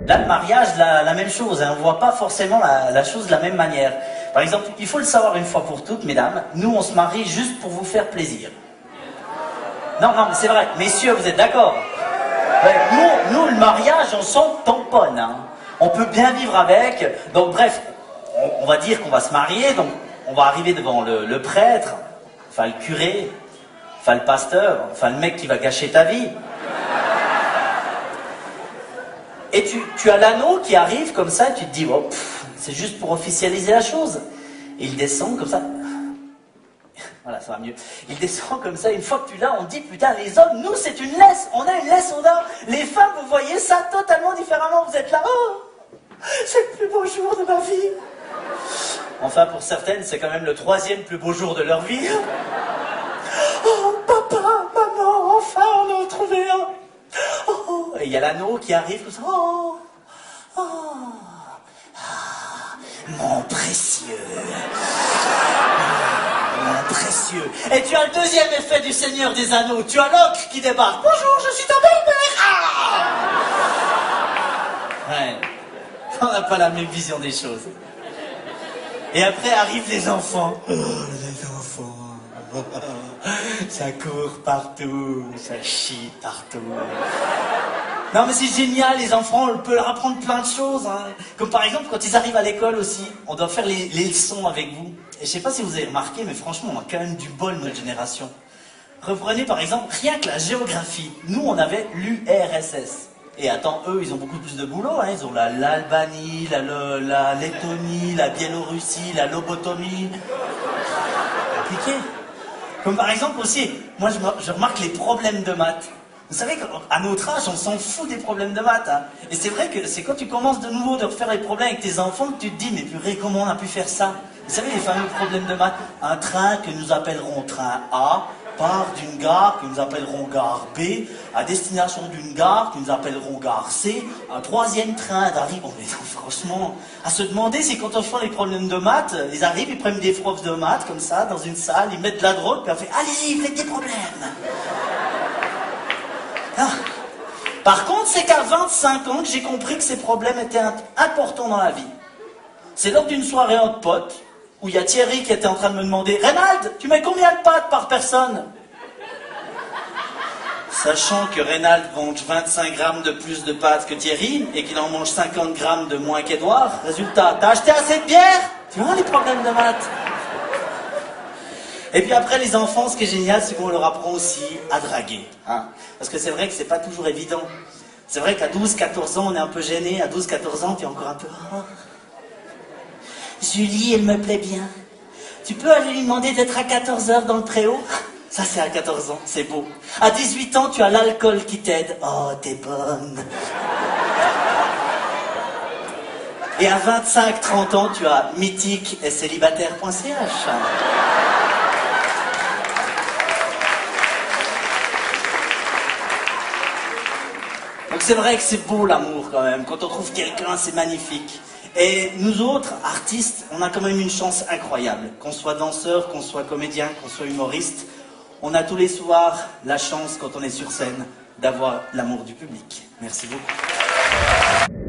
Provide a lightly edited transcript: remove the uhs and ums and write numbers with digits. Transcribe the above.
Là, le mariage, la même chose, hein, on ne voit pas forcément la chose de la même manière. Par exemple, il faut le savoir une fois pour toutes, mesdames, nous on se marie juste pour vous faire plaisir. Non, non, mais c'est vrai, messieurs, vous êtes d'accord? Ouais, nous, le mariage, on s'en tamponne, hein. On peut bien vivre avec, donc bref, on va dire qu'on va se marier, donc on va arriver devant le prêtre, enfin le curé, enfin le pasteur, enfin le mec qui va gâcher ta vie. Et tu as l'anneau qui arrive comme ça, et tu te dis, oh, c'est juste pour officialiser la chose. Et il descend comme ça. Voilà, ça va mieux. Il descend comme ça, une fois que tu l'as, on dit, putain, les hommes, nous, c'est une laisse. On a une laisse, on a... Les femmes, vous voyez ça totalement différemment. Vous êtes là, oh, c'est le plus beau jour de ma vie. Enfin, pour certaines, c'est quand même le 3e plus beau jour de leur vie. Oh, papa, maman, enfin, on en a trouvé un. Oh, et il y a l'anneau qui arrive comme ça. Oh, oh, ah, mon précieux. Mon précieux. Et tu as le 2e effet du Seigneur des Anneaux. Tu as l'ocre qui débarque. Bonjour, je suis ta belle-mère. Ah, ouais. On n'a pas la même vision des choses. Et après arrivent les enfants. Oh, les enfants. Ça court partout, ça chie partout. Non mais c'est génial, les enfants, on peut leur apprendre plein de choses. Hein. Comme par exemple, quand ils arrivent à l'école aussi, on doit faire les leçons avec vous. Et je sais pas si vous avez remarqué, mais franchement, on a quand même du bol, notre génération. Reprenez par exemple, rien que la géographie. Nous, on avait l'URSS. Et attends, eux, ils ont beaucoup plus de boulot. Hein. Ils ont l'Albanie, la Lettonie, la Biélorussie, la lobotomie. Compliqué. Comme par exemple aussi, moi je remarque les problèmes de maths. Vous savez qu'à notre âge, on s'en fout des problèmes de maths. Hein. Et c'est vrai que c'est quand tu commences de nouveau de refaire les problèmes avec tes enfants que tu te dis, mais purée, comment on a pu faire ça? Vous savez, les fameux problèmes de maths. Un train que nous appellerons train A part d'une gare que nous appellerons gare B, à destination d'une gare que nous appellerons gare C, un 3e train d'arrive. Bon, mais franchement, à se demander si quand on fait les problèmes de maths, ils arrivent, ils prennent des profs de maths comme ça, dans une salle, ils mettent de la drogue, puis on fait, allez-y, faites des problèmes. Ah. Par contre, c'est qu'à 25 ans que j'ai compris que ces problèmes étaient importants dans la vie. C'est lors d'une soirée entre potes, où il y a Thierry qui était en train de me demander « Reynald, tu mets combien de pâtes par personne ?» Sachant que Reynald mange 25 grammes de plus de pâtes que Thierry, et qu'il en mange 50 grammes de moins qu'Edouard, résultat, t'as acheté assez de bière? Tu vois les problèmes de maths. Et puis après, les enfants, ce qui est génial, c'est qu'on leur apprend aussi à draguer. Hein. Parce que c'est vrai que c'est pas toujours évident. C'est vrai qu'à 12-14 ans, on est un peu gêné. À 12-14 ans, tu es encore un peu... Oh. Julie, elle me plaît bien. Tu peux aller lui demander d'être à 14h dans le préau? Ça, c'est à 14 ans, c'est beau. À 18 ans, tu as l'alcool qui t'aide. Oh, t'es bonne. Et à 25-30 ans, tu as mythique et célibataire.ch. Donc c'est vrai que c'est beau l'amour quand même. Quand on trouve quelqu'un, c'est magnifique. Et nous autres, artistes, on a quand même une chance incroyable. Qu'on soit danseur, qu'on soit comédien, qu'on soit humoriste, on a tous les soirs la chance, quand on est sur scène, d'avoir l'amour du public. Merci beaucoup.